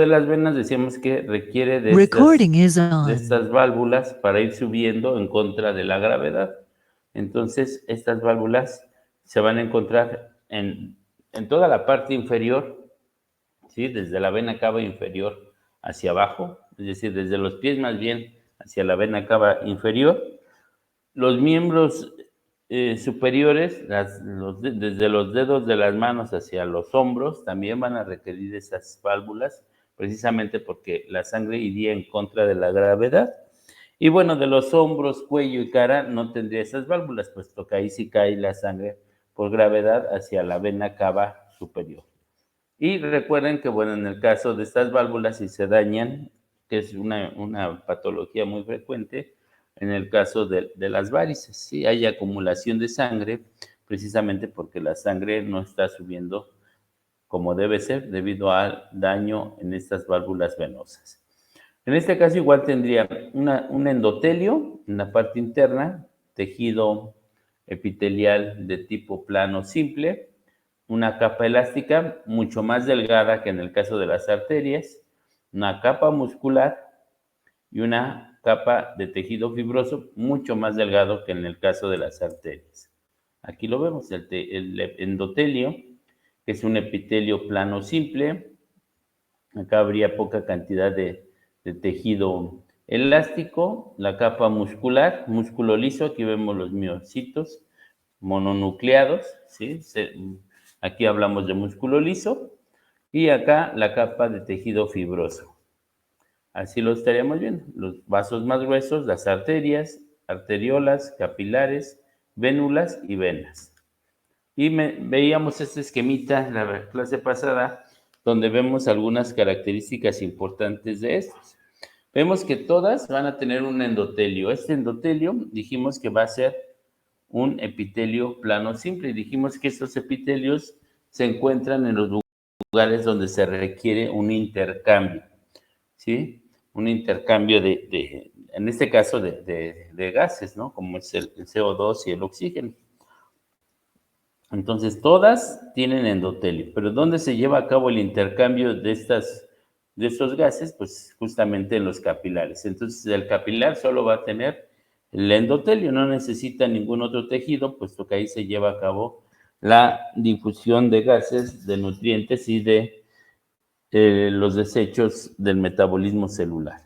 de las venas decíamos que requiere de estas válvulas para ir subiendo en contra de la gravedad. Entonces, estas válvulas se van a encontrar en toda la parte inferior, ¿sí? Desde la vena cava inferior hacia abajo, es decir, desde los pies más bien hacia la vena cava inferior. Los miembros superiores, desde los dedos de las manos hacia los hombros, también van a requerir esas válvulas, precisamente porque la sangre iría en contra de la gravedad. Y bueno, de los hombros, cuello y cara no tendría esas válvulas, puesto que ahí sí cae la sangre por gravedad hacia la vena cava superior. Y recuerden que, bueno, en el caso de estas válvulas, si se dañan, que es una patología muy frecuente, en el caso de las varices, ¿sí? Hay acumulación de sangre, precisamente porque la sangre no está subiendo como debe ser debido al daño en estas válvulas venosas. En este caso igual tendría un endotelio en la parte interna, tejido epitelial de tipo plano simple, una capa elástica mucho más delgada que en el caso de las arterias, una capa muscular y una capa de tejido fibroso mucho más delgado que en el caso de las arterias. Aquí lo vemos, el endotelio, que es un epitelio plano simple. Acá habría poca cantidad de tejido elástico, la capa muscular, músculo liso, aquí vemos los miocitos mononucleados, ¿sí? Aquí hablamos de músculo liso, y acá la capa de tejido fibroso. Así lo estaríamos viendo, los vasos más gruesos, las arterias, arteriolas, capilares, vénulas y venas. Y veíamos este esquemita en la clase pasada, donde vemos algunas características importantes de estos. Vemos que todas van a tener un endotelio. Este endotelio dijimos que va a ser un epitelio plano simple. Y dijimos que estos epitelios se encuentran en los lugares donde se requiere un intercambio, ¿sí? Un intercambio en este caso, de gases, ¿no? Como es el CO2 y el oxígeno. Entonces, todas tienen endotelio, pero ¿dónde se lleva a cabo el intercambio de estos gases? Pues justamente en los capilares. Entonces, el capilar solo va a tener el endotelio, no necesita ningún otro tejido, puesto que ahí se lleva a cabo la difusión de gases, de nutrientes y de los desechos del metabolismo celular.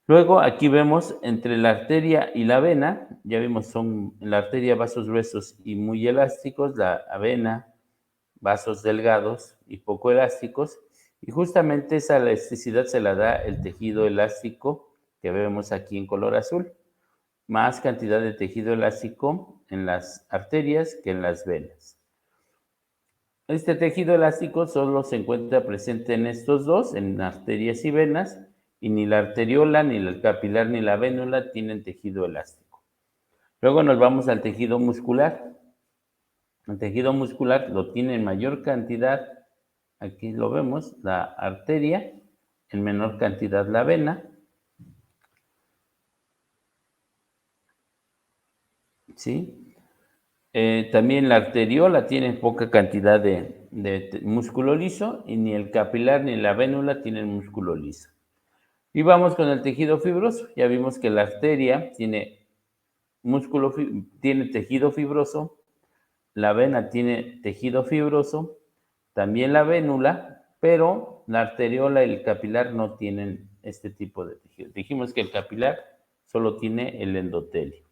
Luego aquí vemos entre la arteria y la vena, ya vimos son en la arteria vasos gruesos y muy elásticos, la vena vasos delgados y poco elásticos, y justamente esa elasticidad se la da el tejido elástico que vemos aquí en color azul, más cantidad de tejido elástico en las arterias que en las venas. Este tejido elástico solo se encuentra presente en estos dos, en arterias y venas, y ni la arteriola, ni el capilar, ni la vénula tienen tejido elástico. Luego nos vamos al tejido muscular. El tejido muscular lo tiene en mayor cantidad, aquí lo vemos, la arteria, en menor cantidad la vena, ¿sí? También la arteriola tiene poca cantidad de músculo liso, y ni el capilar ni la vénula tienen músculo liso. Y vamos con el tejido fibroso. Ya vimos que la arteria tiene tiene tejido fibroso, la vena tiene tejido fibroso, también la vénula, pero la arteriola y el capilar no tienen este tipo de tejido. Dijimos que el capilar solo tiene el endotelio.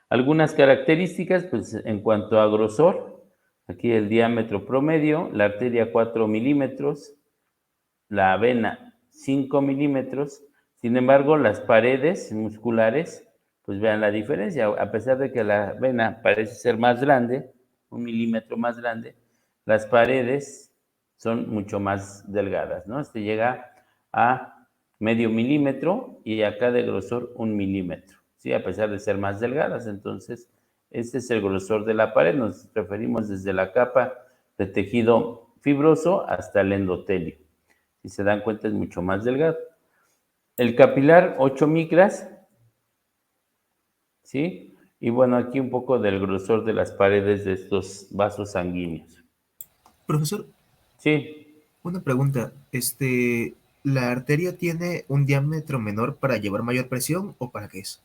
Algunas características, pues en cuanto a grosor, aquí el diámetro promedio, la arteria 4 milímetros, la vena 5 milímetros. Sin embargo, las paredes musculares, pues vean la diferencia. A pesar de que la vena parece ser más grande, 1 milímetro más grande, las paredes son mucho más delgadas, ¿no? Este llega a medio milímetro y acá de grosor 1 milímetro, ¿sí? A pesar de ser más delgadas. Entonces, este es el grosor de la pared. Nos referimos desde la capa de tejido fibroso hasta el endotelio. Si se dan cuenta, es mucho más delgado. El capilar, 8 micras, ¿sí? Y bueno, aquí un poco del grosor de las paredes de estos vasos sanguíneos. Profesor, Sí. Una pregunta, ¿la arteria tiene un diámetro menor para llevar mayor presión o para qué es?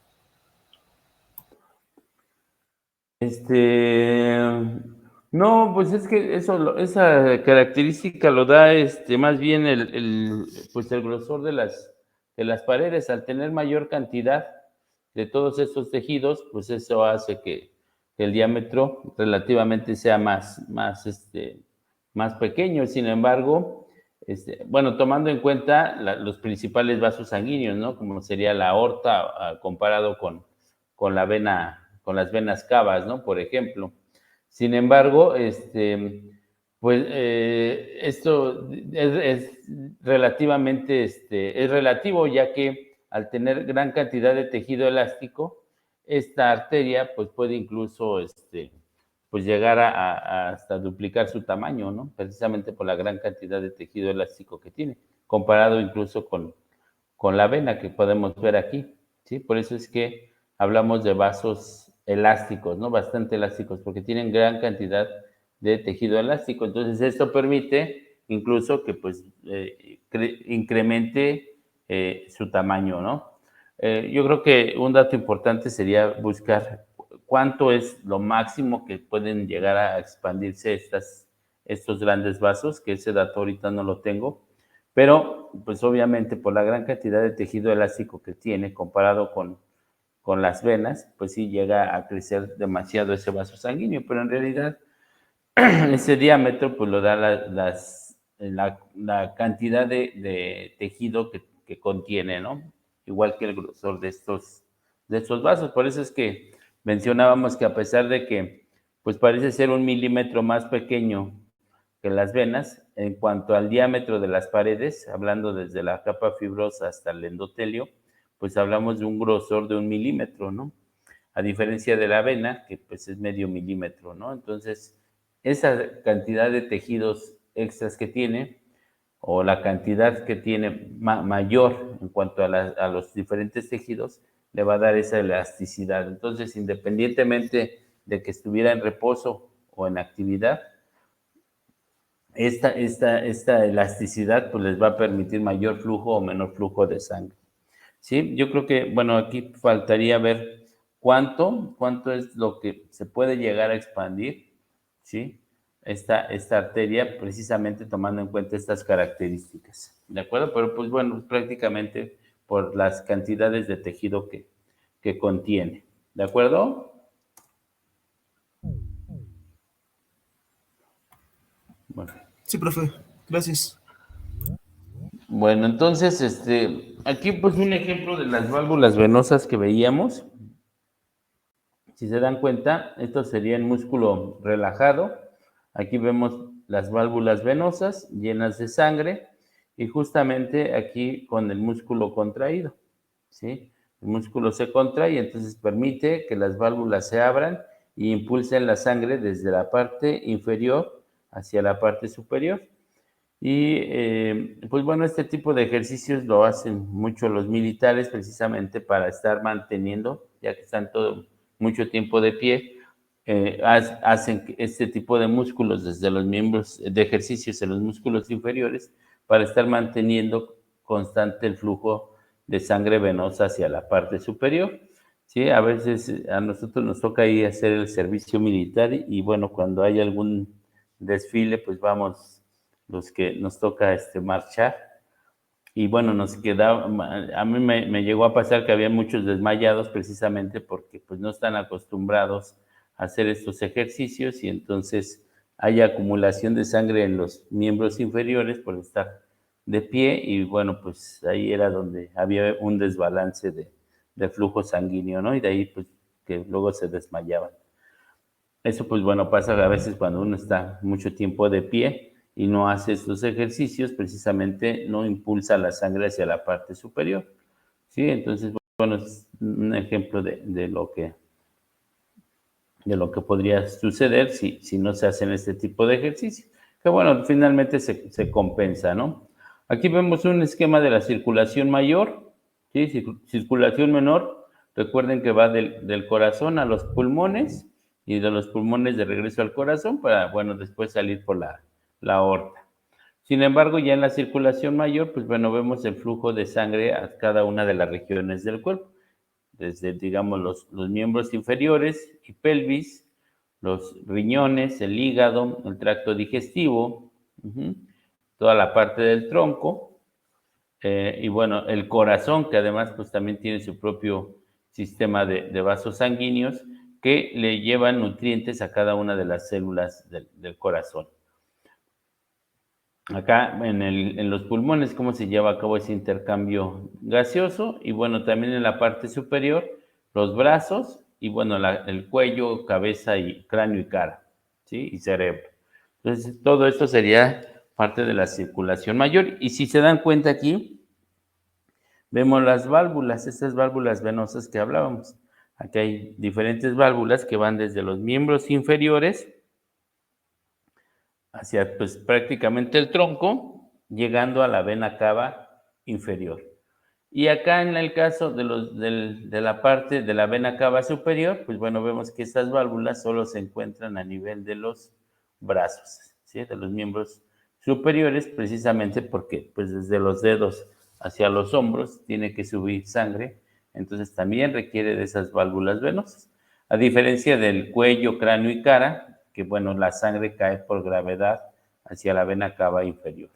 No, pues es que esa característica lo da más bien pues el grosor de las paredes. Al tener mayor cantidad de todos estos tejidos, pues eso hace que el diámetro relativamente sea más pequeño. Sin embargo, bueno, tomando en cuenta los principales vasos sanguíneos, ¿no? Como sería la aorta, comparado con la vena, con las venas cavas, ¿no? Por ejemplo. Sin embargo, pues esto es relativamente, es relativo, ya que al tener gran cantidad de tejido elástico, esta arteria pues puede incluso pues llegar hasta duplicar su tamaño, ¿no? Precisamente por la gran cantidad de tejido elástico que tiene, comparado incluso con la vena que podemos ver aquí, ¿sí? Por eso es que hablamos de vasos elásticos, ¿no? Bastante elásticos, porque tienen gran cantidad de tejido elástico. Entonces, esto permite incluso que pues incremente su tamaño, ¿no? Yo creo que un dato importante sería buscar cuánto es lo máximo que pueden llegar a expandirse estos grandes vasos, que ese dato ahorita no lo tengo, pero pues obviamente por la gran cantidad de tejido elástico que tiene comparado con las venas, pues sí llega a crecer demasiado ese vaso sanguíneo, pero en realidad ese diámetro pues lo da la cantidad de tejido que contiene, ¿no? Igual que el grosor de estos vasos. Por eso es que mencionábamos que a pesar de que pues parece ser 1 milímetro más pequeño que las venas, en cuanto al diámetro de las paredes, hablando desde la capa fibrosa hasta el endotelio, pues hablamos de un grosor de 1 milímetro, ¿no? A diferencia de la vena, que pues es medio milímetro, ¿no? Entonces, esa cantidad de tejidos extras que tiene, o la cantidad que tiene mayor en cuanto a los diferentes tejidos, le va a dar esa elasticidad. Entonces, independientemente de que estuviera en reposo o en actividad, esta elasticidad pues les va a permitir mayor flujo o menor flujo de sangre. ¿Sí? Yo creo que, bueno, aquí faltaría ver cuánto es lo que se puede llegar a expandir, ¿sí? Esta arteria, precisamente tomando en cuenta estas características, ¿de acuerdo? Pero pues bueno, prácticamente por las cantidades de tejido que contiene, ¿de acuerdo? Bueno. Sí, profe, gracias. Bueno, entonces, aquí pues un ejemplo de las válvulas venosas que veíamos. Si se dan cuenta, esto sería el músculo relajado. Aquí vemos las válvulas venosas llenas de sangre y justamente aquí con el músculo contraído, ¿sí? El músculo se contrae y entonces permite que las válvulas se abran y impulsen la sangre desde la parte inferior hacia la parte superior. Y pues bueno, este tipo de ejercicios lo hacen mucho los militares precisamente para estar manteniendo, ya que están todo mucho tiempo de pie, hacen este tipo de músculos desde los miembros de ejercicios en los músculos inferiores para estar manteniendo constante el flujo de sangre venosa hacia la parte superior. Sí, a veces a nosotros nos toca ahí hacer el servicio militar y bueno, cuando hay algún desfile, pues vamos los que nos toca marchar. Y bueno, nos quedaba, a mí me llegó a pasar que había muchos desmayados precisamente porque pues no están acostumbrados a hacer estos ejercicios y entonces hay acumulación de sangre en los miembros inferiores por estar de pie y bueno, pues ahí era donde había un desbalance de flujo sanguíneo, ¿no? Y de ahí pues que luego se desmayaban. Eso pues bueno, pasa a veces cuando uno está mucho tiempo de pie y no hace estos ejercicios, precisamente no impulsa la sangre hacia la parte superior. ¿Sí? Entonces, bueno, es un ejemplo de lo que podría suceder si no se hacen este tipo de ejercicios. Que bueno, finalmente se compensa, ¿no? Aquí vemos un esquema de la circulación mayor, ¿sí? Circulación menor, recuerden que va del corazón a los pulmones y de los pulmones de regreso al corazón para, bueno, después salir por la aorta. Sin embargo, ya en la circulación mayor, pues bueno, vemos el flujo de sangre a cada una de las regiones del cuerpo, desde, digamos, los miembros inferiores y pelvis, los riñones, el hígado, el tracto digestivo, toda la parte del tronco, y bueno, el corazón, que además pues también tiene su propio sistema de vasos sanguíneos que le llevan nutrientes a cada una de las células del corazón. Acá en los pulmones, cómo se lleva a cabo ese intercambio gaseoso, y bueno, también en la parte superior, los brazos, y bueno, el cuello, cabeza y cráneo y cara, ¿sí? Y cerebro. Entonces, todo esto sería parte de la circulación mayor. Y si se dan cuenta aquí, vemos las válvulas, estas válvulas venosas que hablábamos. Aquí hay diferentes válvulas que van desde los miembros inferiores hacia pues prácticamente el tronco, llegando a la vena cava inferior. Y acá en el caso de la parte de la vena cava superior, pues bueno, vemos que estas válvulas solo se encuentran a nivel de los brazos, ¿sí? De los miembros superiores, precisamente porque pues desde los dedos hacia los hombros tiene que subir sangre, entonces también requiere de esas válvulas venosas. A diferencia del cuello, cráneo y cara, que bueno, la sangre cae por gravedad hacia la vena cava inferior.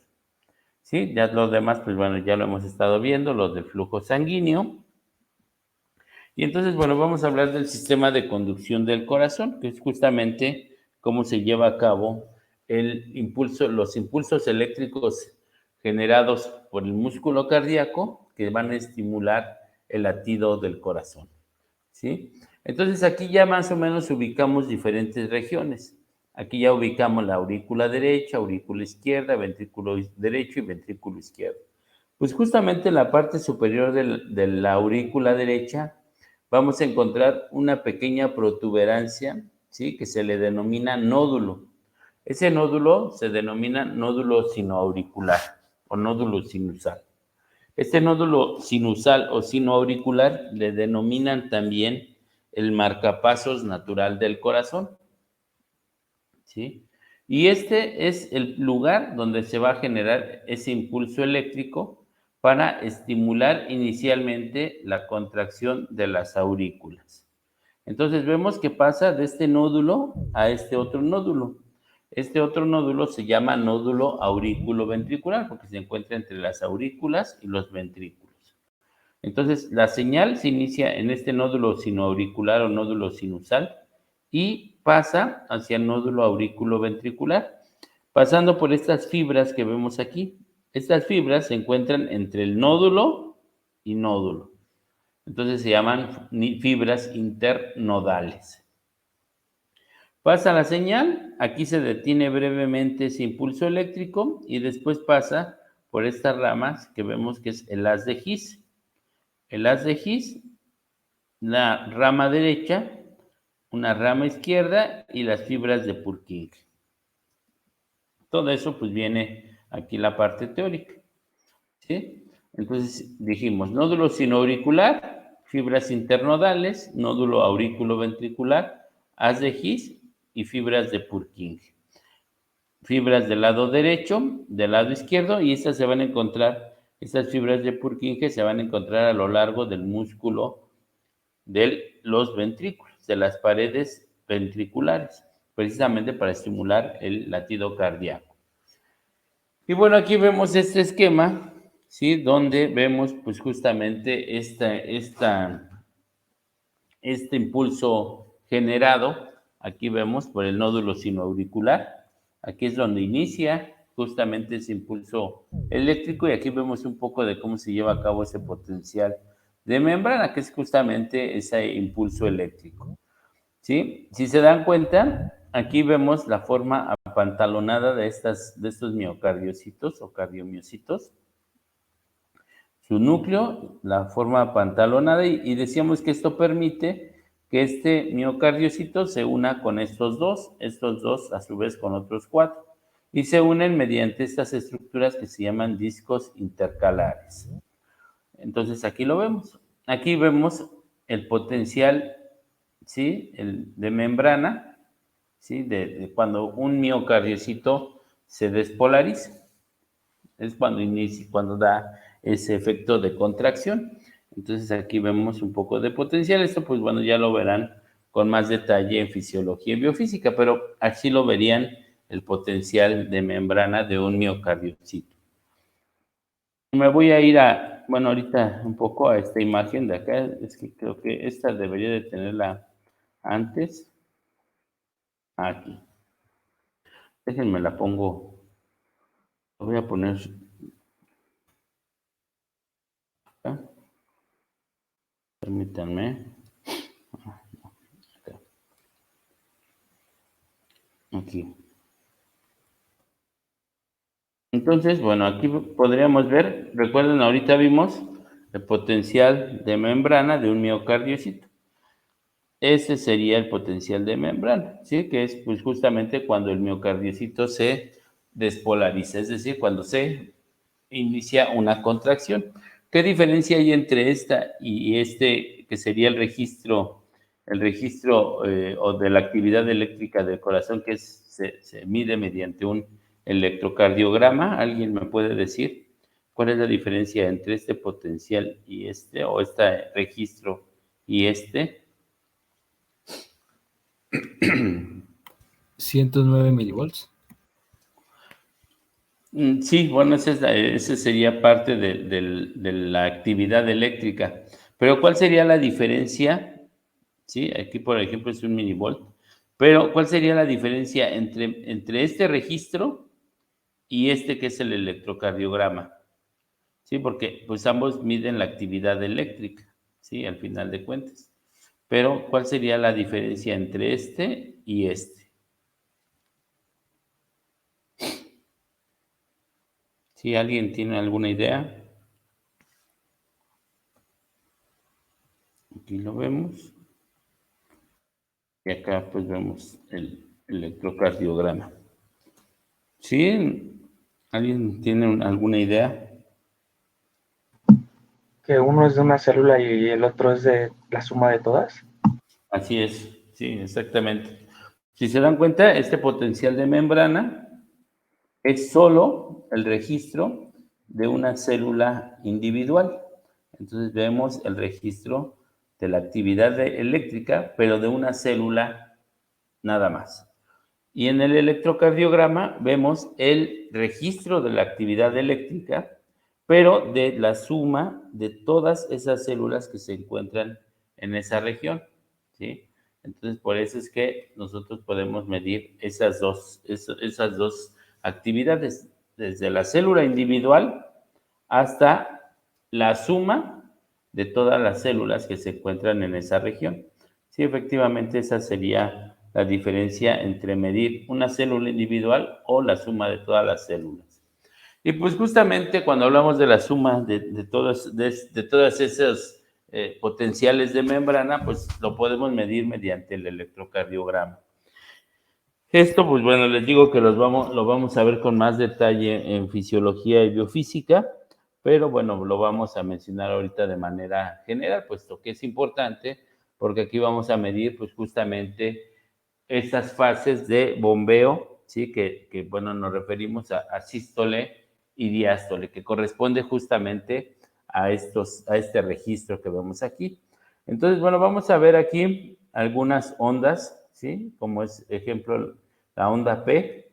Sí, ya los demás, pues bueno, ya lo hemos estado viendo, los del flujo sanguíneo. Y entonces, bueno, vamos a hablar del sistema de conducción del corazón, que es justamente cómo se lleva a cabo los impulsos eléctricos generados por el músculo cardíaco que van a estimular el latido del corazón, ¿sí? Entonces aquí ya más o menos ubicamos diferentes regiones. Aquí ya ubicamos la aurícula derecha, aurícula izquierda, ventrículo derecho y ventrículo izquierdo. Pues justamente en la parte superior de la aurícula derecha vamos a encontrar una pequeña protuberancia, ¿sí? Que se le denomina nódulo. Ese nódulo se denomina nódulo sinoauricular o nódulo sinusal. Este nódulo sinusal o sinoauricular le denominan también el marcapasos natural del corazón, ¿sí? Y este es el lugar donde se va a generar ese impulso eléctrico para estimular inicialmente la contracción de las aurículas. Entonces vemos que pasa de este nódulo a este otro nódulo. Este otro nódulo se llama nódulo aurículo-ventricular porque se encuentra entre las aurículas y los ventrículos. Entonces, la señal se inicia en este nódulo sinoauricular o nódulo sinusal y pasa hacia el nódulo aurículo-ventricular, pasando por estas fibras que vemos aquí. Estas fibras se encuentran entre el nódulo y nódulo. Entonces se llaman fibras internodales. Pasa la señal, aquí se detiene brevemente ese impulso eléctrico y después pasa por estas ramas que vemos que es el haz de His. El haz de His, la rama derecha, una rama izquierda y las fibras de Purkinje. Todo eso pues viene aquí la parte teórica, ¿sí? Entonces dijimos nódulo sinoauricular, fibras internodales, nódulo aurículo-ventricular, haz de His y fibras de Purkinje. Fibras del lado derecho, del lado izquierdo, y estas se van a encontrar, estas fibras de Purkinje se van a encontrar a lo largo del músculo de los ventrículos, de las paredes ventriculares, precisamente para estimular el latido cardíaco. Y bueno, aquí vemos este esquema, ¿sí? Donde vemos pues justamente este impulso generado, aquí vemos por el nódulo sinoauricular, aquí es donde inicia justamente ese impulso eléctrico y aquí vemos un poco de cómo se lleva a cabo ese potencial de membrana, que es justamente ese impulso eléctrico, ¿sí? Si se dan cuenta, aquí vemos la forma apantalonada de estos miocardiocitos o cardiomiocitos, su núcleo, la forma apantalonada, y decíamos que esto permite que este miocardiocito se una con estos dos a su vez con otros 4, y se unen mediante estas estructuras que se llaman discos intercalares. Entonces aquí lo vemos. Aquí vemos el potencial, ¿sí? De membrana, ¿sí? De cuando un miocardiocito se despolariza. es cuando inicia, cuando da ese efecto de contracción. Entonces aquí vemos un poco de potencial. Esto pues bueno, ya lo verán con más detalle en fisiología y biofísica, pero así lo verían el potencial de membrana de un miocardiocito. Me voy a ir a, bueno, ahorita un poco a esta imagen de acá. Es que creo que esta debería de tenerla antes. Aquí. Déjenme la pongo. La voy a poner acá. Permítanme. Acá. Aquí. Entonces, bueno, aquí podríamos ver, recuerden, ahorita vimos el potencial de membrana de un miocardiocito. Ese sería el potencial de membrana, ¿sí? Que es pues justamente cuando el miocardiocito se despolariza, es decir, cuando se inicia una contracción. ¿Qué diferencia hay entre esta y este, que sería el registro o de la actividad eléctrica del corazón, que se mide mediante un electrocardiograma? ¿Alguien me puede decir cuál es la diferencia entre este potencial y este, o este registro y este? 109 milivolts. Sí, bueno, ese sería parte de la actividad eléctrica. Pero ¿cuál sería la diferencia? Sí, aquí por ejemplo es un milivolt. Pero ¿cuál sería la diferencia entre este registro y este que es el electrocardiograma? Sí, porque pues ambos miden la actividad eléctrica, sí, al final de cuentas. Pero ¿cuál sería la diferencia entre este y este? ¿Sí, alguien tiene alguna idea? Aquí lo vemos. Y acá pues vemos el electrocardiograma. ¿Sí? ¿Alguien tiene alguna idea? Que uno es de una célula y el otro es de la suma de todas. Así es, sí, exactamente. Si se dan cuenta, este potencial de membrana es solo el registro de una célula individual. Entonces vemos el registro de la actividad eléctrica, pero de una célula nada más. Y en el electrocardiograma vemos el registro de la actividad eléctrica, pero de la suma de todas esas células que se encuentran en esa región, ¿sí? Entonces, por eso es que nosotros podemos medir esas dos actividades, desde la célula individual hasta la suma de todas las células que se encuentran en esa región. Sí, efectivamente, esa sería la diferencia entre medir una célula individual o la suma de todas las células. Y pues justamente cuando hablamos de la suma de todas esas potenciales de membrana, pues lo podemos medir mediante el electrocardiograma. Esto, pues bueno, les digo que lo vamos a ver con más detalle en fisiología y biofísica, pero bueno, lo vamos a mencionar ahorita de manera general, puesto que es importante, porque aquí vamos a medir pues justamente estas fases de bombeo, ¿sí? Que bueno, nos referimos a sístole y diástole, que corresponde justamente a este registro que vemos aquí. Entonces, bueno, vamos a ver aquí algunas ondas, ¿sí? Como es ejemplo la onda P,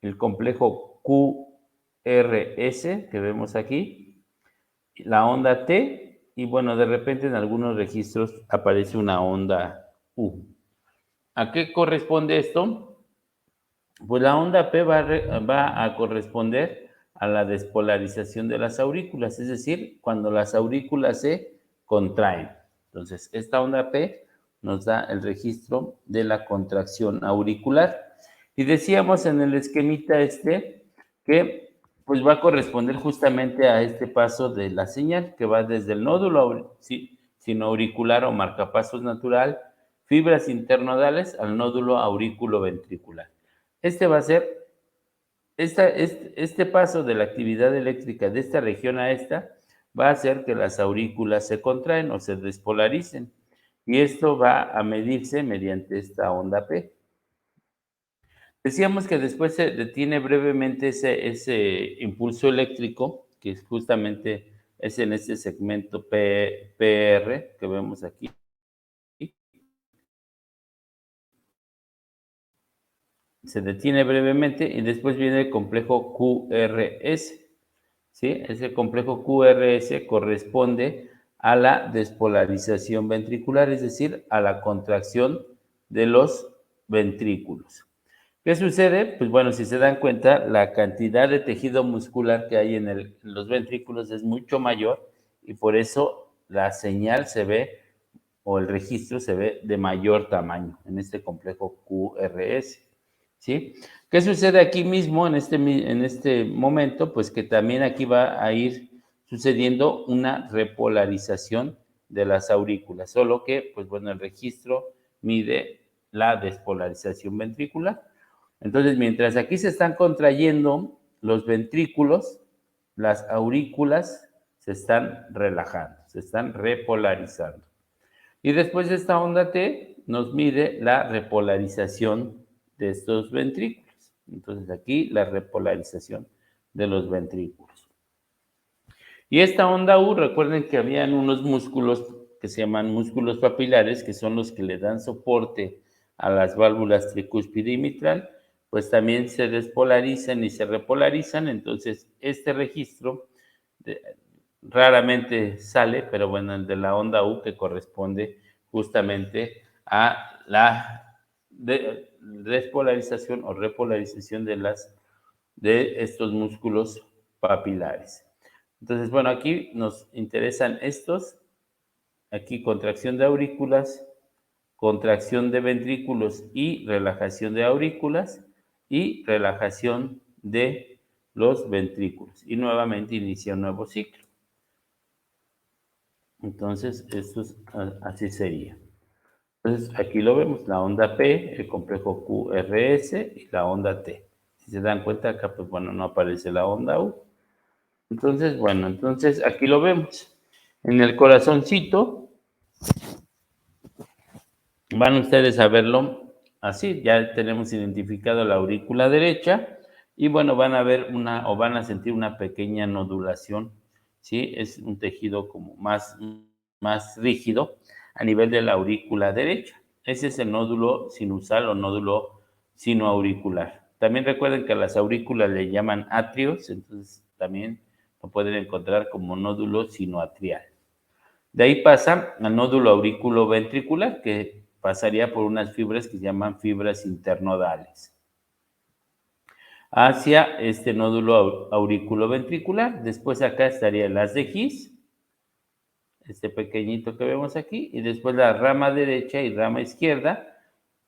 el complejo QRS que vemos aquí, la onda T, y bueno, de repente en algunos registros aparece una onda U. ¿A qué corresponde esto? Pues la onda P va a corresponder a la despolarización de las aurículas, es decir, cuando las aurículas se contraen. Entonces, esta onda P nos da el registro de la contracción auricular. Y decíamos en el esquemita que pues va a corresponder justamente a este paso de la señal que va desde el nódulo sinoauricular o marcapasos natural, fibras internodales al nódulo aurículo-ventricular. Este va a ser, este paso de la actividad eléctrica de esta región a esta, va a hacer que las aurículas se contraen o se despolaricen. Y esto va a medirse mediante esta onda P. Decíamos que después se detiene brevemente ese impulso eléctrico, que justamente es en este segmento PR que vemos aquí. Se detiene brevemente y después viene el complejo QRS. ¿Sí? Ese complejo QRS corresponde a la despolarización ventricular, es decir, a la contracción de los ventrículos. ¿Qué sucede? Pues bueno, si se dan cuenta, la cantidad de tejido muscular que hay en los ventrículos es mucho mayor y por eso la señal se ve o el registro se ve de mayor tamaño en este complejo QRS. ¿Sí? ¿Qué sucede aquí mismo en este momento? Pues que también aquí va a ir sucediendo una repolarización de las aurículas, solo que, pues bueno, el registro mide la despolarización ventricular. Entonces, mientras aquí se están contrayendo los ventrículos, las aurículas se están relajando, se están repolarizando. Y después de esta onda T nos mide la repolarización de estos ventrículos. Entonces aquí la repolarización de los ventrículos. Y esta onda U, recuerden que habían unos músculos que se llaman músculos papilares, que son los que le dan soporte a las válvulas tricúspide y mitral, pues también se despolarizan y se repolarizan. Entonces este registro raramente sale, pero bueno, el de la onda U, que corresponde justamente a la despolarización o repolarización de estos músculos papilares. Entonces, bueno, aquí nos interesan estos, aquí contracción de aurículas, contracción de ventrículos y relajación de aurículas y relajación de los ventrículos. Y nuevamente inicia un nuevo ciclo. Entonces, esto es, así sería. Entonces, aquí lo vemos, la onda P, el complejo QRS y la onda T. Si se dan cuenta, acá, pues bueno, no aparece la onda U. Entonces, bueno, entonces aquí lo vemos. En el corazoncito, van ustedes a verlo así. Ya tenemos identificado la aurícula derecha y bueno, van a ver van a sentir una pequeña nodulación, ¿sí? Es un tejido como más rígido a nivel de la aurícula derecha. Ese es el nódulo sinusal o nódulo sinoauricular. También recuerden que a las aurículas le llaman atrios, entonces también lo pueden encontrar como nódulo sinoatrial. De ahí pasa al nódulo auriculoventricular, que pasaría por unas fibras que se llaman fibras internodales. Hacia este nódulo auriculoventricular, después acá estaría el haz de His, este pequeñito que vemos aquí, y después la rama derecha y rama izquierda,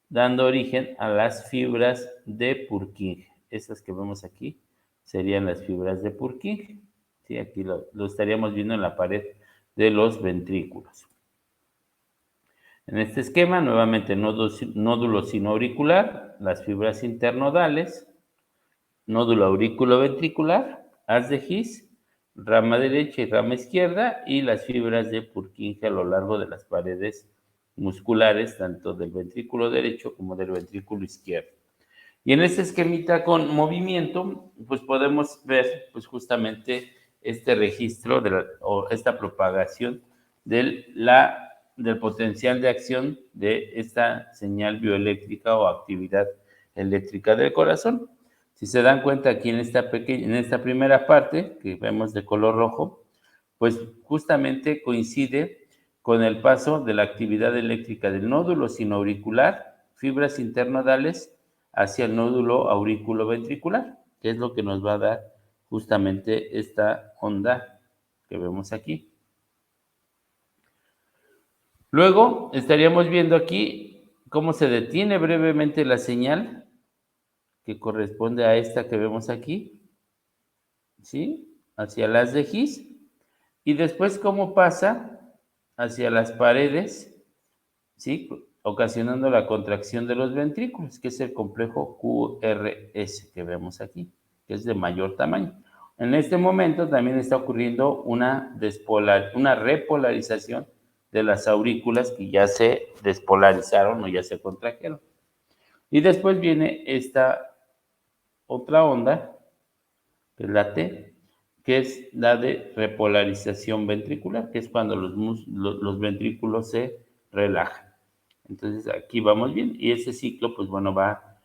dando origen a las fibras de Purkinje. Estas que vemos aquí serían las fibras de Purkinje. ¿Sí? Aquí lo estaríamos viendo en la pared de los ventrículos. En este esquema, nuevamente nódulo sinoauricular, las fibras internodales, nódulo auriculoventricular, haz de His, rama derecha y rama izquierda, y las fibras de Purkinje a lo largo de las paredes musculares, tanto del ventrículo derecho como del ventrículo izquierdo. Y en este esquemita con movimiento, pues podemos ver pues justamente este registro o esta propagación del potencial de acción de esta señal bioeléctrica o actividad eléctrica del corazón. Si se dan cuenta aquí en esta primera parte que vemos de color rojo, pues justamente coincide con el paso de la actividad eléctrica del nódulo sinoauricular, fibras internodales, hacia el nódulo auriculoventricular, que es lo que nos va a dar justamente esta onda que vemos aquí. Luego estaríamos viendo aquí cómo se detiene brevemente la señal que corresponde a esta que vemos aquí, ¿sí? Hacia el haz de His, y después cómo pasa hacia las paredes, ¿sí? Ocasionando la contracción de los ventrículos, que es el complejo QRS que vemos aquí, que es de mayor tamaño. En este momento también está ocurriendo una repolarización de las aurículas que ya se despolarizaron o ya se contrajeron. Y después viene esta otra onda, que es la T, que es la de repolarización ventricular, que es cuando los ventrículos se relajan. Entonces aquí vamos bien, y ese ciclo, pues bueno, va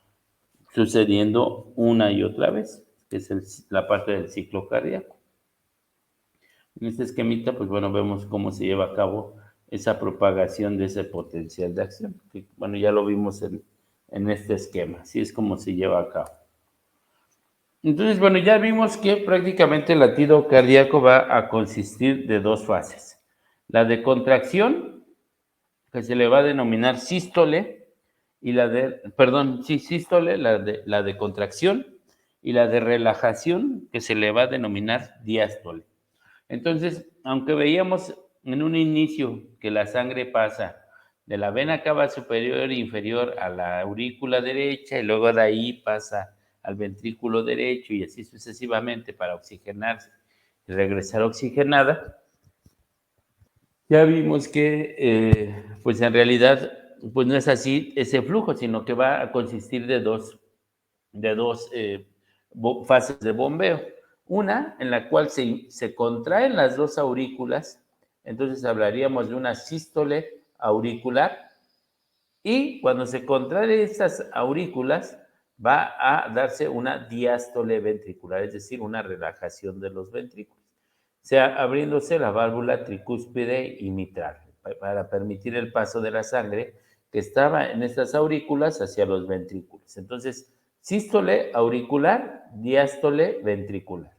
sucediendo una y otra vez, que es la parte del ciclo cardíaco. En este esquemita, pues bueno, vemos cómo se lleva a cabo esa propagación de ese potencial de acción. Que, bueno, ya lo vimos en este esquema, así es como se lleva a cabo. Entonces, bueno, ya vimos que prácticamente el latido cardíaco va a consistir de dos fases. La de contracción, que se le va a denominar sístole, y sístole, la de contracción, y la de relajación, que se le va a denominar diástole. Entonces, aunque veíamos en un inicio que la sangre pasa de la vena cava superior e inferior a la aurícula derecha y luego de ahí pasa al ventrículo derecho y así sucesivamente para oxigenarse y regresar oxigenada, ya vimos que pues en realidad pues no es así ese flujo, sino que va a consistir de dos fases de bombeo. Una en la cual se contraen las dos aurículas, entonces hablaríamos de una sístole auricular, y cuando se contraen estas aurículas va a darse una diástole ventricular, es decir, una relajación de los ventrículos, o sea, abriéndose la válvula tricúspide y mitral para permitir el paso de la sangre que estaba en estas aurículas hacia los ventrículos. Entonces, sístole auricular, diástole ventricular.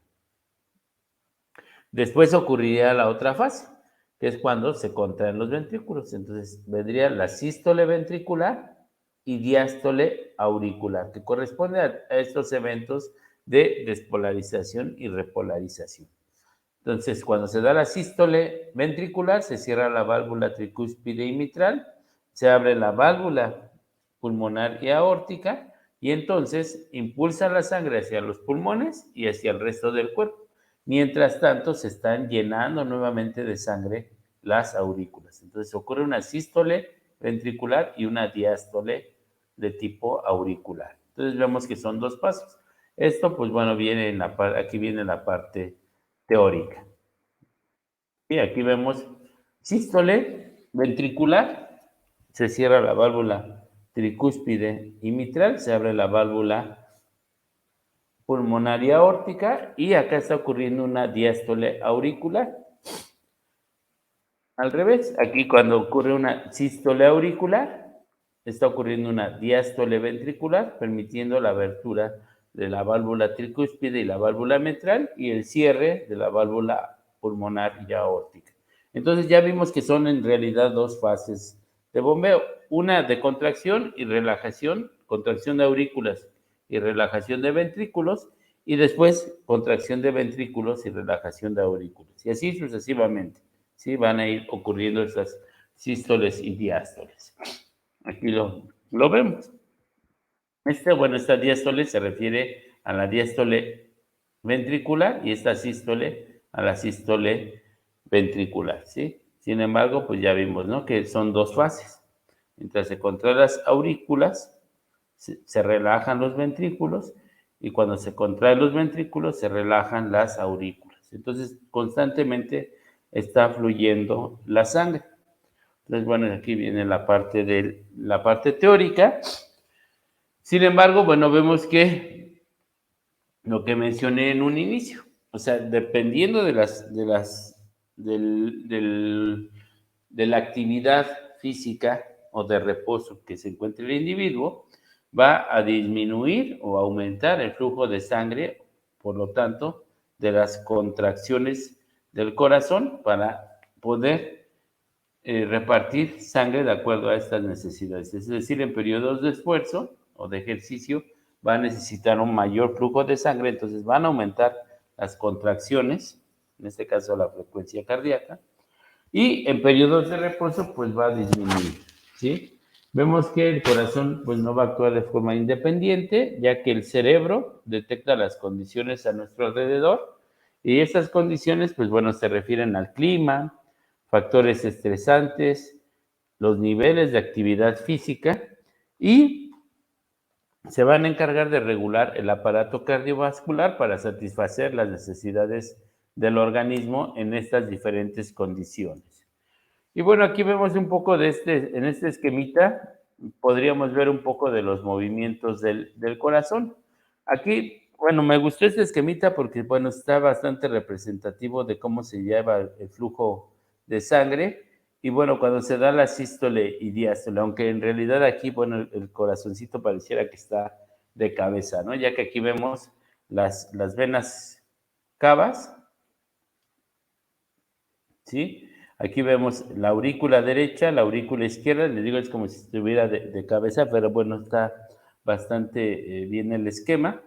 Después ocurriría la otra fase, que es cuando se contraen los ventrículos. Entonces, vendría la sístole ventricular y diástole auricular, que corresponde a estos eventos de despolarización y repolarización. Entonces, cuando se da la sístole ventricular, se cierra la válvula tricúspide y mitral, se abre la válvula pulmonar y aórtica, y entonces impulsa la sangre hacia los pulmones y hacia el resto del cuerpo. Mientras tanto, se están llenando nuevamente de sangre las aurículas. Entonces, ocurre una sístole ventricular y una diástole de tipo auricular. Entonces, vemos que son dos pasos. Esto, pues bueno, aquí viene la parte teórica. Y aquí vemos sístole ventricular, se cierra la válvula tricúspide y mitral, se abre la válvula pulmonar y aórtica, y acá está ocurriendo una diástole auricular. Al revés, aquí cuando ocurre una sístole auricular, está ocurriendo una diástole ventricular, permitiendo la abertura de la válvula tricúspide y la válvula mitral y el cierre de la válvula pulmonar y aórtica. Entonces ya vimos que son en realidad dos fases de bombeo, una de contracción y relajación, contracción de aurículas y relajación de ventrículos, y después contracción de ventrículos y relajación de aurículas, y así sucesivamente, ¿sí? Van a ir ocurriendo esas sístoles y diástoles. Aquí lo vemos. Esta diástole se refiere a la diástole ventricular y esta sístole a la sístole ventricular, ¿sí? Sin embargo, pues ya vimos, ¿no? Que son dos fases. Mientras se contraen las aurículas, se relajan los ventrículos, y cuando se contraen los ventrículos, se relajan las aurículas. Entonces, constantemente está fluyendo la sangre. Entonces, bueno, aquí viene la parte teórica. Sin embargo, bueno, vemos que lo que mencioné en un inicio, o sea, dependiendo de la actividad física o de reposo que se encuentre el individuo, va a disminuir o aumentar el flujo de sangre, por lo tanto, de las contracciones del corazón para poder repartir sangre de acuerdo a estas necesidades. Es decir, en periodos de esfuerzo o de ejercicio va a necesitar un mayor flujo de sangre, entonces van a aumentar las contracciones, en este caso la frecuencia cardíaca, y en periodos de reposo pues va a disminuir, ¿sí? Vemos que el corazón pues no va a actuar de forma independiente, ya que el cerebro detecta las condiciones a nuestro alrededor, y estas condiciones pues bueno se refieren al clima, factores estresantes, los niveles de actividad física, y se van a encargar de regular el aparato cardiovascular para satisfacer las necesidades del organismo en estas diferentes condiciones. Y bueno, aquí vemos un poco de en este esquemita, podríamos ver un poco de los movimientos del corazón. Aquí, bueno, me gustó este esquemita porque, bueno, está bastante representativo de cómo se lleva el flujo de sangre. Y bueno, cuando se da la sístole y diástole, aunque en realidad aquí, bueno, el corazoncito pareciera que está de cabeza, ¿no? Ya que aquí vemos las venas cavas, ¿sí? Aquí vemos la aurícula derecha, la aurícula izquierda, les digo, es como si estuviera de cabeza, pero bueno, está bastante bien el esquema.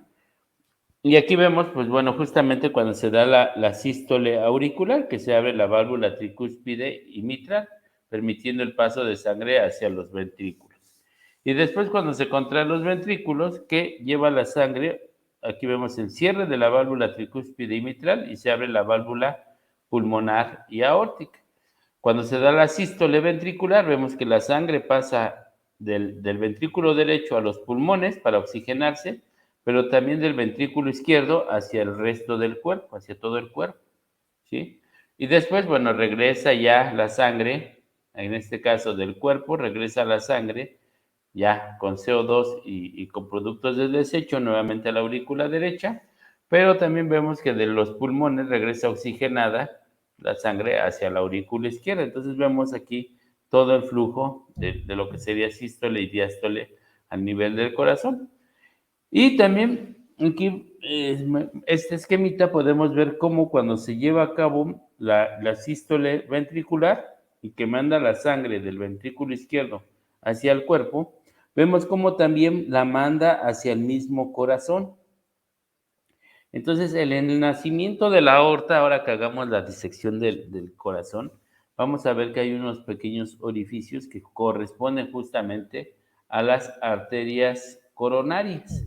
Y aquí vemos, pues bueno, justamente cuando se da la sístole auricular, que se abre la válvula tricúspide y mitral, permitiendo el paso de sangre hacia los ventrículos. Y después cuando se contraen los ventrículos, que lleva la sangre, aquí vemos el cierre de la válvula tricúspide y mitral y se abre la válvula pulmonar y aórtica. Cuando se da la sístole ventricular, vemos que la sangre pasa del ventrículo derecho a los pulmones para oxigenarse, pero también del ventrículo izquierdo hacia el resto del cuerpo, hacia todo el cuerpo, ¿sí? Y después, bueno, regresa ya la sangre, en este caso del cuerpo, regresa la sangre ya con CO2 y con productos de desecho nuevamente a la aurícula derecha, pero también vemos que de los pulmones regresa oxigenada la sangre hacia la aurícula izquierda. Entonces vemos aquí todo el flujo de lo que sería sístole y diástole al nivel del corazón. Y también aquí, este esquemita podemos ver cómo cuando se lleva a cabo la sístole ventricular y que manda la sangre del ventrículo izquierdo hacia el cuerpo, vemos cómo también la manda hacia el mismo corazón. Entonces, en el nacimiento de la aorta, ahora que hagamos la disección del corazón, vamos a ver que hay unos pequeños orificios que corresponden justamente a las arterias coronarias,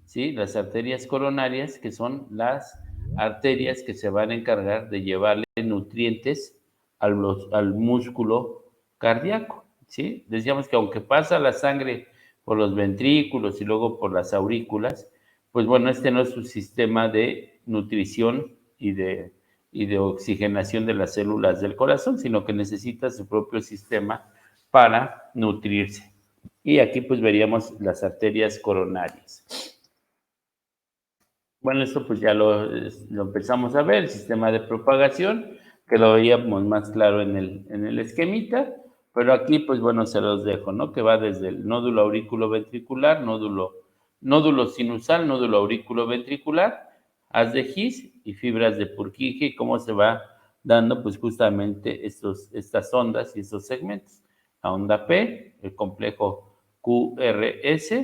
¿sí? Las arterias coronarias, que son las arterias que se van a encargar de llevarle nutrientes al músculo cardíaco, ¿sí? Decíamos que aunque pasa la sangre por los ventrículos y luego por las aurículas, pues bueno, este no es un sistema de nutrición y de oxigenación de las células del corazón, sino que necesita su propio sistema para nutrirse. Y aquí pues veríamos las arterias coronarias. Bueno, esto pues ya lo empezamos a ver, el sistema de propagación, que lo veíamos más claro en el esquemita, pero aquí pues bueno, se los dejo, ¿no? Que va desde el nódulo auriculoventricular, nódulo sinusal, nódulo auriculoventricular, haz de His y fibras de Purkinje, y cómo se va dando pues justamente estas ondas y estos segmentos. La onda P, el complejo QRS,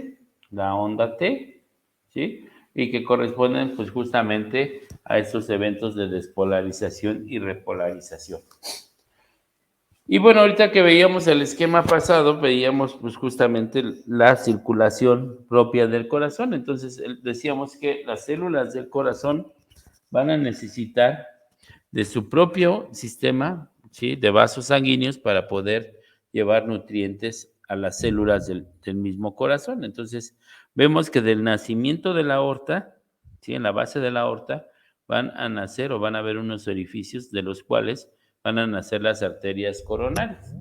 la onda T, ¿sí? Y que corresponden pues justamente a estos eventos de despolarización y repolarización. Y bueno, ahorita que veíamos el esquema pasado, veíamos pues justamente la circulación propia del corazón. Entonces decíamos que las células del corazón van a necesitar de su propio sistema, ¿sí? De vasos sanguíneos para poder llevar nutrientes a las células del mismo corazón. Entonces vemos que del nacimiento de la aorta, ¿sí? En la base de la aorta van a nacer o van a haber unos orificios de los cuales van a nacer las arterias coronarias.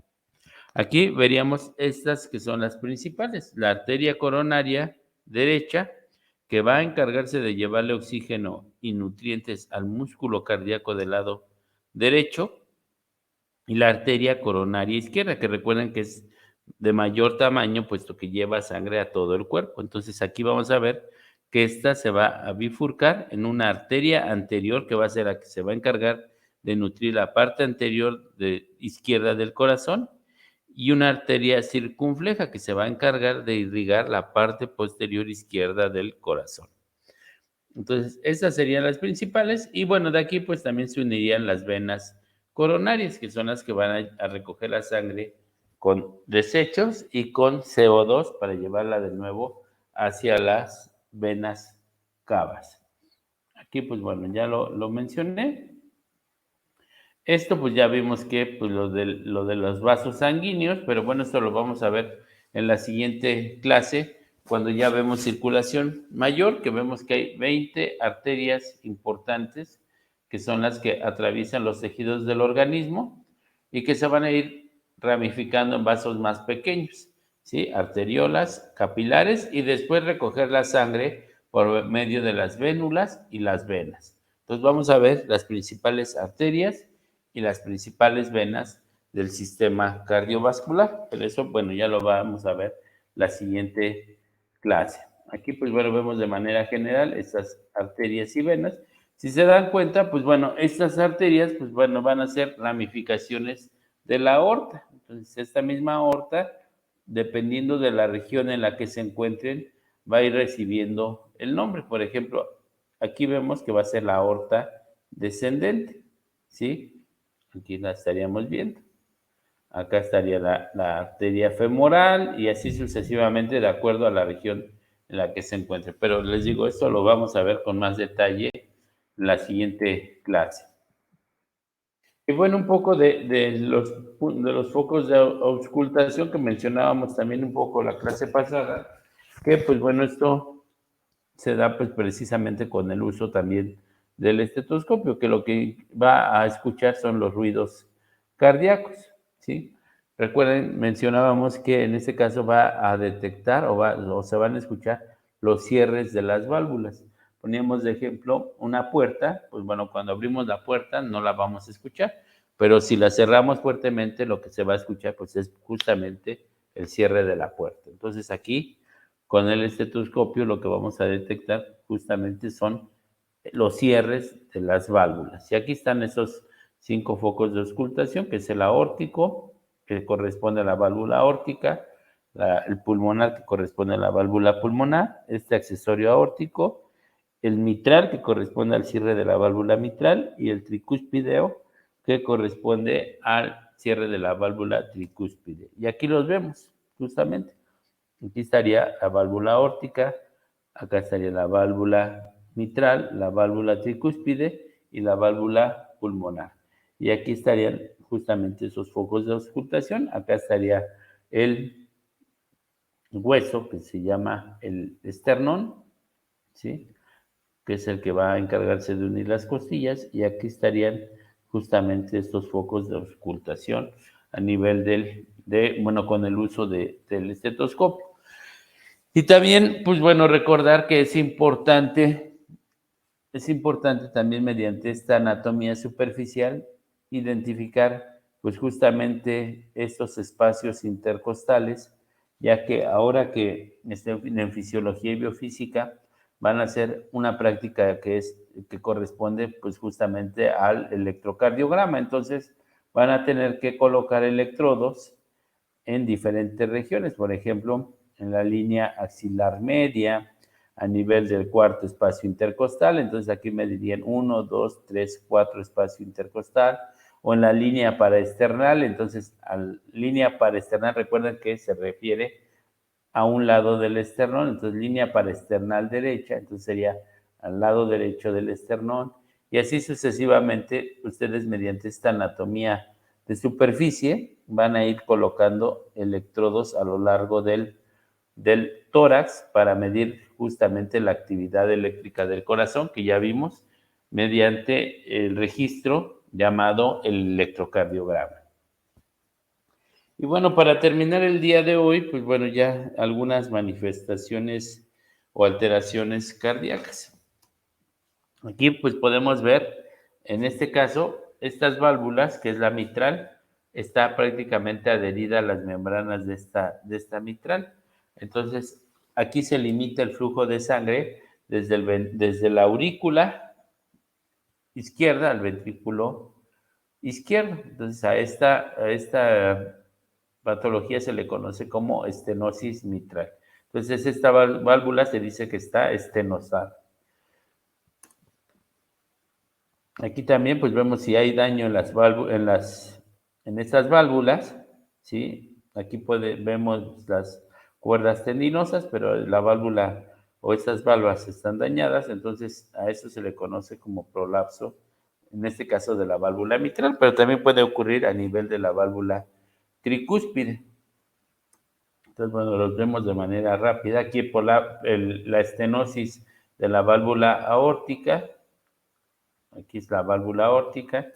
Aquí veríamos estas que son las principales. La arteria coronaria derecha, que va a encargarse de llevarle oxígeno y nutrientes al músculo cardíaco del lado derecho, y la arteria coronaria izquierda, que recuerden que es de mayor tamaño, puesto que lleva sangre a todo el cuerpo. Entonces aquí vamos a ver que esta se va a bifurcar en una arteria anterior, que va a ser la que se va a encargar de nutrir la parte anterior izquierda del corazón, y una arteria circunfleja que se va a encargar de irrigar la parte posterior izquierda del corazón. Entonces, estas serían las principales, y bueno, de aquí pues también se unirían las venas coronarias, que son las que van a recoger la sangre con desechos y con CO2 para llevarla de nuevo hacia las venas cavas. Aquí pues bueno, ya lo mencioné. Esto pues ya vimos que pues lo de los vasos sanguíneos, pero bueno, esto lo vamos a ver en la siguiente clase, cuando ya vemos circulación mayor, que vemos que hay 20 arterias importantes, que son las que atraviesan los tejidos del organismo y que se van a ir ramificando en vasos más pequeños, ¿sí? Arteriolas, capilares, y después recoger la sangre por medio de las vénulas y las venas. Entonces vamos a ver las principales arterias y las principales venas del sistema cardiovascular. Pero eso, bueno, ya lo vamos a ver la siguiente clase. Aquí, pues bueno, vemos de manera general estas arterias y venas. Si se dan cuenta, pues bueno, estas arterias, pues bueno, van a ser ramificaciones de la aorta. Entonces, esta misma aorta, dependiendo de la región en la que se encuentren, va a ir recibiendo el nombre. Por ejemplo, aquí vemos que va a ser la aorta descendente, ¿sí? Aquí la estaríamos viendo. Acá estaría la arteria femoral y así sucesivamente de acuerdo a la región en la que se encuentre. Pero les digo, esto lo vamos a ver con más detalle en la siguiente clase. Y bueno, un poco de los focos de auscultación que mencionábamos también un poco la clase pasada, que pues bueno, esto se da pues precisamente con el uso también del estetoscopio, que lo que va a escuchar son los ruidos cardíacos, ¿sí? Recuerden, mencionábamos que en este caso va a detectar o se van a escuchar los cierres de las válvulas. Poníamos de ejemplo una puerta, pues bueno, cuando abrimos la puerta no la vamos a escuchar, pero si la cerramos fuertemente, lo que se va a escuchar pues es justamente el cierre de la puerta. Entonces aquí, con el estetoscopio, lo que vamos a detectar justamente son los cierres de las válvulas. Y aquí están esos 5 focos de auscultación, que es el aórtico, que corresponde a la válvula aórtica, el pulmonar, que corresponde a la válvula pulmonar, este accesorio aórtico, el mitral, que corresponde al cierre de la válvula mitral, y el tricúspideo, que corresponde al cierre de la válvula tricúspide. Y aquí los vemos, justamente. Aquí estaría la válvula aórtica, acá estaría la válvula mitral, la válvula tricúspide y la válvula pulmonar. Y aquí estarían justamente esos focos de auscultación. Acá estaría el hueso que se llama el esternón, ¿sí? Que es el que va a encargarse de unir las costillas, y aquí estarían justamente estos focos de auscultación a nivel bueno, con el uso del estetoscopio. Y también, pues bueno, recordar que es importante también mediante esta anatomía superficial identificar pues justamente estos espacios intercostales, ya que ahora que estén en fisiología y biofísica van a hacer una práctica que corresponde pues justamente al electrocardiograma. Entonces van a tener que colocar electrodos en diferentes regiones, por ejemplo, en la línea axilar media, a nivel del cuarto espacio intercostal. Entonces aquí me dirían 1, 2, 3, 4 espacio intercostal, o en la línea paraesternal. Entonces, a la línea paraesternal, recuerden que se refiere a un lado del esternón. Entonces, línea paraesternal derecha, entonces sería al lado derecho del esternón, y así sucesivamente. Ustedes, mediante esta anatomía de superficie, van a ir colocando electrodos a lo largo del tórax para medir justamente la actividad eléctrica del corazón, que ya vimos, mediante el registro llamado el electrocardiograma. Y bueno, para terminar el día de hoy, pues bueno, ya algunas manifestaciones o alteraciones cardíacas. Aquí pues podemos ver, en este caso, estas válvulas, que es la mitral, está prácticamente adherida a las membranas de esta mitral. Entonces, aquí se limita el flujo de sangre desde la aurícula izquierda al ventrículo izquierdo. Entonces, a esta patología se le conoce como estenosis mitral. Entonces, esta válvula se dice que está estenosada. Aquí también pues vemos si hay daño en estas válvulas, ¿sí? Aquí vemos las cuerdas tendinosas, pero la válvula o estas válvulas están dañadas. Entonces a eso se le conoce como prolapso, en este caso de la válvula mitral, pero también puede ocurrir a nivel de la válvula tricúspide. Entonces, bueno, los vemos de manera rápida. Aquí por la estenosis de la válvula aórtica. Aquí es la válvula aórtica.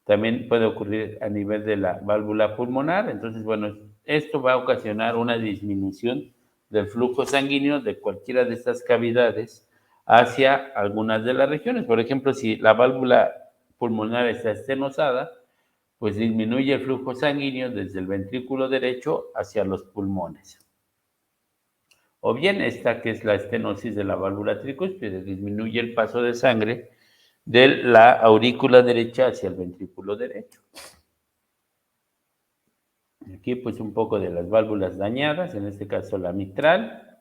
También puede ocurrir a nivel de la válvula pulmonar. Entonces, bueno, esto va a ocasionar una disminución del flujo sanguíneo de cualquiera de estas cavidades hacia algunas de las regiones. Por ejemplo, si la válvula pulmonar está estenosada, pues disminuye el flujo sanguíneo desde el ventrículo derecho hacia los pulmones. O bien esta que es la estenosis de la válvula tricúspide, disminuye el paso de sangre de la aurícula derecha hacia el ventrículo derecho. Aquí pues un poco de las válvulas dañadas, en este caso la mitral.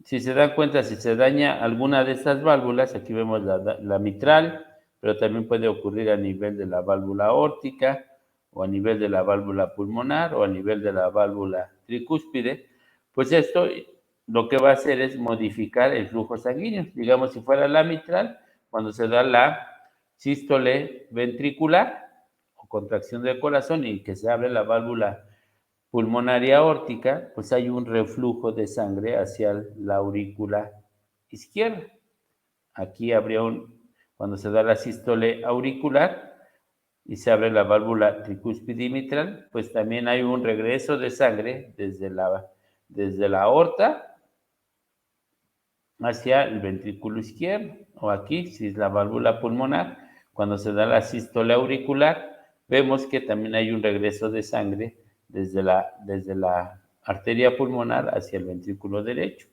Si se dan cuenta, si se daña alguna de estas válvulas, aquí vemos la mitral, pero también puede ocurrir a nivel de la válvula aórtica, o a nivel de la válvula pulmonar, o a nivel de la válvula tricúspide, pues esto lo que va a hacer es modificar el flujo sanguíneo. Digamos, si fuera la mitral, cuando se da la sístole ventricular, o contracción del corazón, y que se abre la válvula pulmonaria aórtica, pues hay un reflujo de sangre hacia la aurícula izquierda. Aquí habría cuando se da la sístole auricular y se abre la válvula tricúspide y mitral, pues también hay un regreso de sangre desde la aorta hacia el ventrículo izquierdo. O aquí, si es la válvula pulmonar, cuando se da la sístole auricular, vemos que también hay un regreso de sangre desde la arteria pulmonar hacia el ventrículo derecho.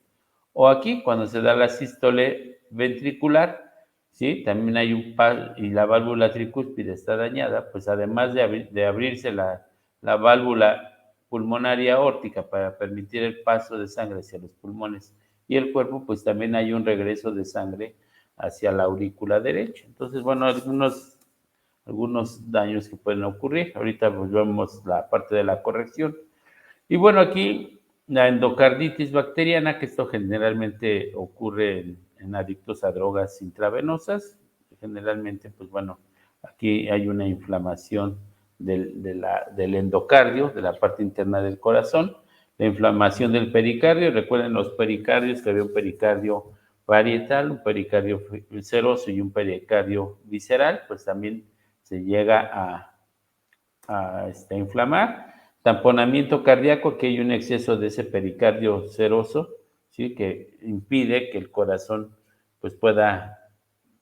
O aquí, cuando se da la sístole ventricular, ¿sí? También hay y la válvula tricúspide está dañada, pues además de abrirse la válvula pulmonaria aórtica para permitir el paso de sangre hacia los pulmones y el cuerpo, pues también hay un regreso de sangre hacia la aurícula derecha. Entonces, bueno, algunos daños que pueden ocurrir. Ahorita pues vemos la parte de la corrección. Y bueno, aquí la endocarditis bacteriana, que esto generalmente ocurre en adictos a drogas intravenosas. Generalmente, pues bueno, aquí hay una inflamación del endocardio, de la parte interna del corazón, la inflamación del pericardio. Recuerden los pericardios, que había un pericardio parietal, un pericardio seroso y un pericardio visceral, pues también se llega a inflamar. Tamponamiento cardíaco, que hay un exceso de ese pericardio seroso, ¿sí? Que impide que el corazón pues pueda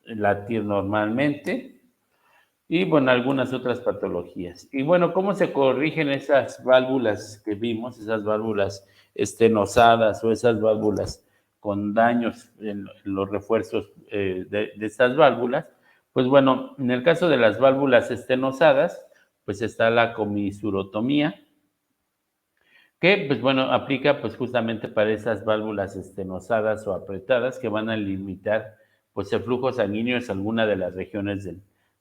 latir normalmente. Y bueno, algunas otras patologías. Y bueno, ¿cómo se corrigen esas válvulas que vimos, esas válvulas estenosadas o esas válvulas con daños en los refuerzos de estas válvulas? Pues bueno, en el caso de las válvulas estenosadas, pues está la comisurotomía, que pues bueno, aplica pues justamente para esas válvulas estenosadas o apretadas que van a limitar pues el flujo sanguíneo en alguna de las regiones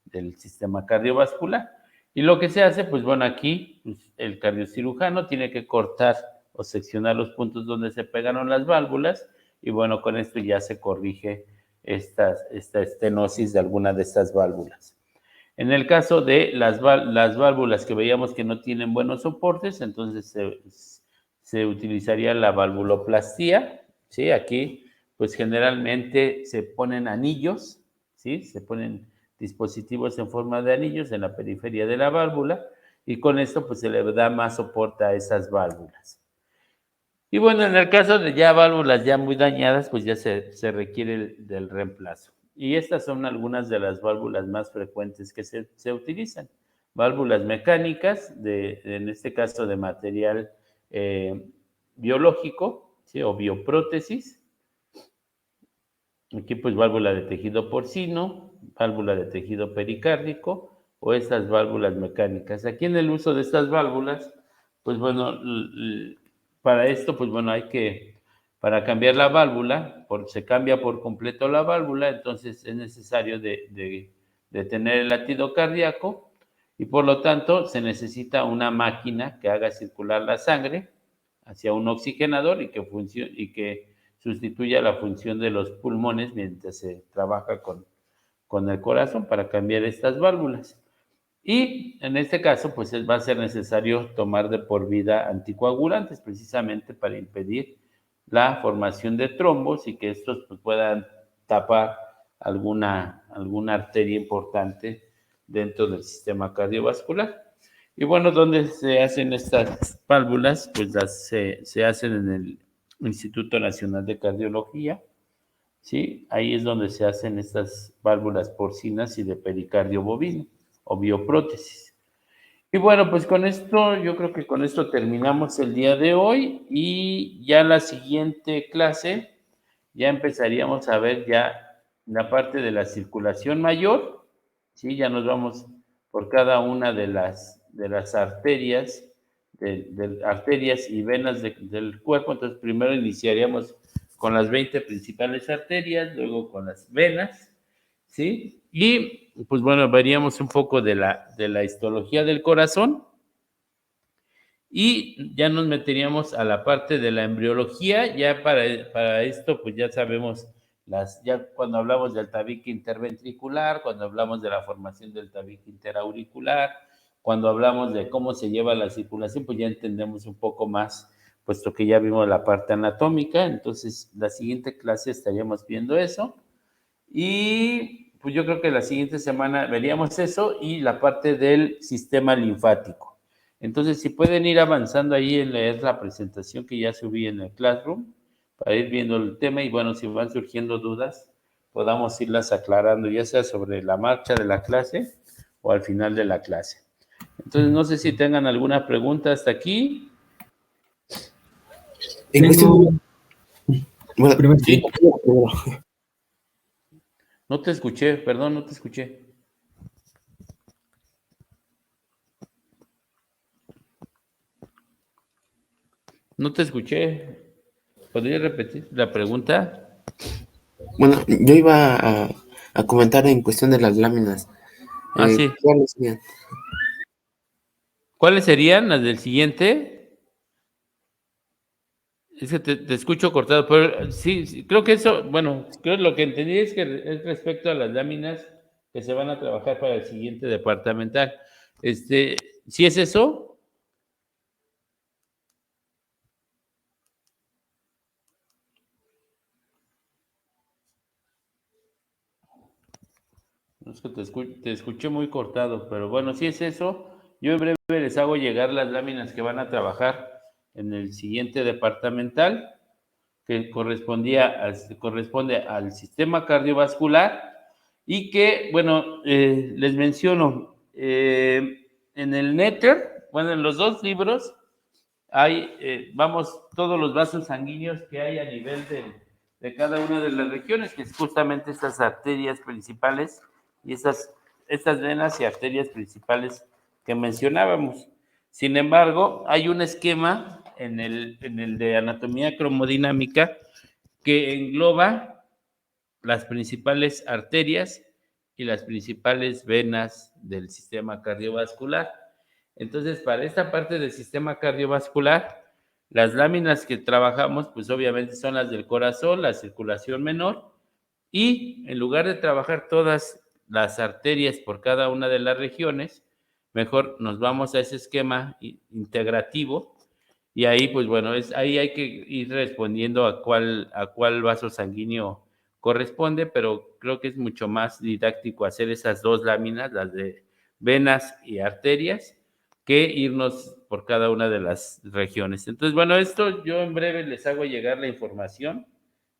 del sistema cardiovascular. Y lo que se hace, pues bueno, aquí pues, el cardiocirujano tiene que cortar o seccionar los puntos donde se pegaron las válvulas y bueno, con esto ya se corrige esta estenosis de alguna de estas válvulas. En el caso de las válvulas que veíamos que no tienen buenos soportes, entonces se utilizaría la valvuloplastía, ¿sí? Aquí, pues generalmente se ponen anillos, ¿sí? Se ponen dispositivos en forma de anillos en la periferia de la válvula y con esto pues se le da más soporte a esas válvulas. Y bueno, en el caso de ya válvulas ya muy dañadas, pues ya se requiere del reemplazo. Y estas son algunas de las válvulas más frecuentes que se utilizan. Válvulas mecánicas, en este caso de material biológico, ¿sí? O bioprótesis. Aquí pues válvula de tejido porcino, válvula de tejido pericárdico o estas válvulas mecánicas. Aquí en el uso de estas válvulas, pues bueno, para esto, pues bueno, para cambiar la válvula, se cambia por completo la válvula, entonces es necesario de tener el latido cardíaco y por lo tanto se necesita una máquina que haga circular la sangre hacia un oxigenador y que sustituya la función de los pulmones mientras se trabaja con el corazón para cambiar estas válvulas. Y en este caso, pues va a ser necesario tomar de por vida anticoagulantes precisamente para impedir la formación de trombos y que estos pues, puedan tapar alguna arteria importante dentro del sistema cardiovascular. Y bueno, ¿dónde se hacen estas válvulas? Pues se hacen en el Instituto Nacional de Cardiología, ¿sí? Ahí es donde se hacen estas válvulas porcinas y de pericardio bovino o bioprótesis. Y bueno, pues con esto, yo creo que con esto terminamos el día de hoy y ya la siguiente clase ya empezaríamos a ver ya la parte de la circulación mayor, ¿sí? Ya nos vamos por cada una de las arterias, arterias y venas del cuerpo. Entonces primero iniciaríamos con las 20 principales arterias, luego con las venas, ¿sí? Y pues bueno, veríamos un poco de la histología del corazón y ya nos meteríamos a la parte de la embriología. Ya para esto pues ya sabemos ya cuando hablamos del tabique interventricular, cuando hablamos de la formación del tabique interauricular, cuando hablamos de cómo se lleva la circulación, pues ya entendemos un poco más, puesto que ya vimos la parte anatómica. Entonces la siguiente clase estaríamos viendo eso. Y pues yo creo que la siguiente semana veríamos eso y la parte del sistema linfático. Entonces, si pueden ir avanzando ahí en leer la presentación que ya subí en el Classroom, para ir viendo el tema y bueno, si van surgiendo dudas, podamos irlas aclarando, ya sea sobre la marcha de la clase o al final de la clase. Entonces, no sé si tengan alguna pregunta hasta aquí. En cuestión... Bueno, sí. No te escuché, perdón, no te escuché. No te escuché. ¿Podría repetir la pregunta? Bueno, yo iba a comentar en cuestión de las láminas. Sí. ¿Cuáles serían? ¿Cuáles serían las del siguiente? Es que te escucho cortado, pero sí, creo que eso, bueno, creo que lo que entendí es que es respecto a las láminas que se van a trabajar para el siguiente departamental. ¿Sí es eso? Es que te escuché muy cortado, pero bueno, si es eso, yo en breve les hago llegar las láminas que van a trabajar en el siguiente departamental, que corresponde al sistema cardiovascular y que, bueno, les menciono, en el Netter, bueno, en los dos libros hay, todos los vasos sanguíneos que hay a nivel de cada una de las regiones, que es justamente estas arterias principales y estas venas y arterias principales que mencionábamos. Sin embargo, hay un esquema en el de anatomía cromodinámica que engloba las principales arterias y las principales venas del sistema cardiovascular. Entonces, para esta parte del sistema cardiovascular, las láminas que trabajamos, pues obviamente son las del corazón, la circulación menor, y en lugar de trabajar todas las arterias por cada una de las regiones, mejor nos vamos a ese esquema integrativo y ahí, pues bueno, ahí hay que ir respondiendo a cuál vaso sanguíneo corresponde, pero creo que es mucho más didáctico hacer esas dos láminas, las de venas y arterias, que irnos por cada una de las regiones. Entonces, bueno, esto yo en breve les hago llegar la información.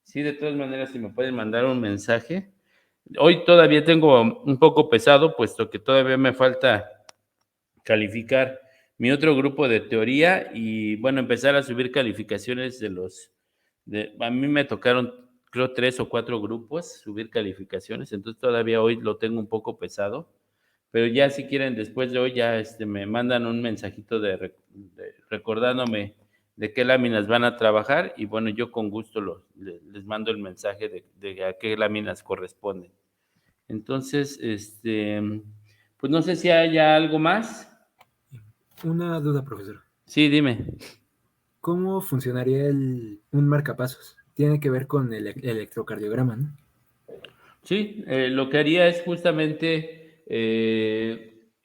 Sí, de todas maneras, si me pueden mandar un mensaje. Hoy todavía tengo un poco pesado, puesto que todavía me falta calificar mi otro grupo de teoría y, bueno, empezar a subir calificaciones a mí me tocaron, creo, 3 o 4 grupos, subir calificaciones, entonces todavía hoy lo tengo un poco pesado, pero ya si quieren, después de hoy, ya me mandan un mensajito recordándome de qué láminas van a trabajar y, bueno, yo con gusto les mando el mensaje de a qué láminas corresponden. Entonces, pues no sé si haya algo más. Una duda, profesor. Sí, dime. ¿Cómo funcionaría un marcapasos? Tiene que ver con el electrocardiograma, ¿no? Sí, lo que haría es justamente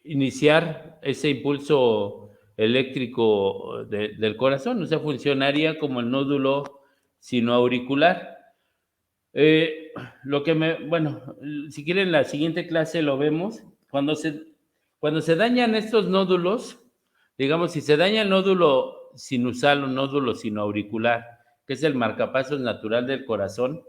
iniciar ese impulso eléctrico del corazón, o sea, funcionaría como el nódulo sinoauricular. Bueno, si quieren, la siguiente clase lo vemos. Cuando se dañan estos nódulos, digamos, si se daña el nódulo sinusal o nódulo sinoauricular, que es el marcapasos natural del corazón,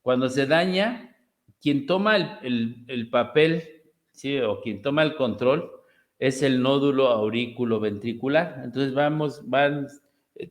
cuando se daña, quien toma el papel, ¿sí? O quien toma el control es el nódulo aurículo-ventricular. Entonces van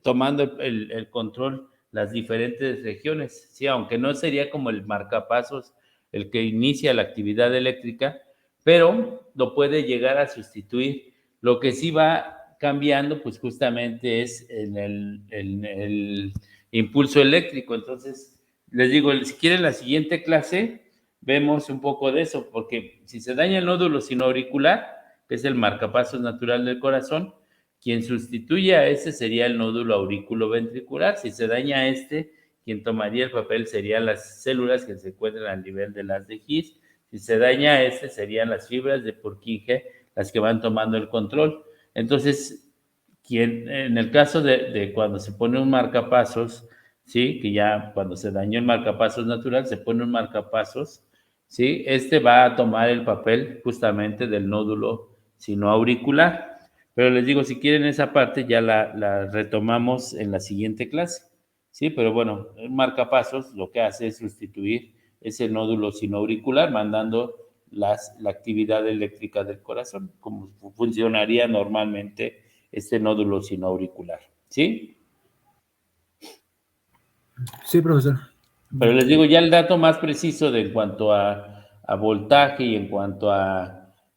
tomando el control las diferentes regiones, ¿sí? Aunque no sería como el marcapasos el que inicia la actividad eléctrica, pero lo puede llegar a sustituir. Lo que sí va cambiando, pues justamente es en el impulso eléctrico. Entonces, les digo, si quieren la siguiente clase, vemos un poco de eso, porque si se daña el nódulo sinoauricular, que es el marcapasos natural del corazón, quien sustituye a ese sería el nódulo aurículo-ventricular. Si se daña este, quien tomaría el papel serían las células que se encuentran al nivel de las de His. Si se daña este, serían las fibras de Purkinje las que van tomando el control. Entonces, en el caso de cuando se pone un marcapasos, ¿sí? Que ya cuando se dañó el marcapasos natural, se pone un marcapasos, ¿sí? Este va a tomar el papel justamente del nódulo sinoauricular. Pero les digo, si quieren esa parte ya la retomamos en la siguiente clase, ¿sí? Pero bueno, el marcapasos lo que hace es sustituir ese nódulo sinoauricular mandando la actividad eléctrica del corazón, como funcionaría normalmente este nódulo sinoauricular, ¿sí? Sí, profesor. Pero les digo, ya el dato más preciso en cuanto a voltaje y en cuanto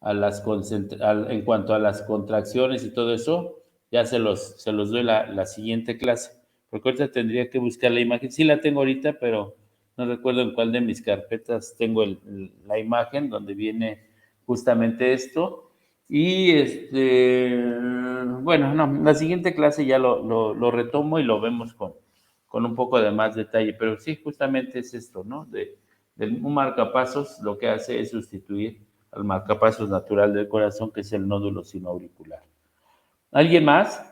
en cuanto a las contracciones y todo eso, ya se los doy la siguiente clase. Porque ahorita tendría que buscar la imagen. Sí la tengo ahorita, pero no recuerdo en cuál de mis carpetas tengo la imagen donde viene justamente esto. Y bueno, no, la siguiente clase ya lo retomo y lo vemos con un poco de más detalle, pero sí, justamente es esto, ¿no? Un marcapasos lo que hace es sustituir al marcapasos natural del corazón, que es el nódulo sinoauricular. ¿Alguien más?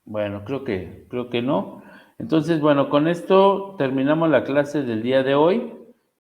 Bueno, creo que no. Entonces, bueno, con esto terminamos la clase del día de hoy.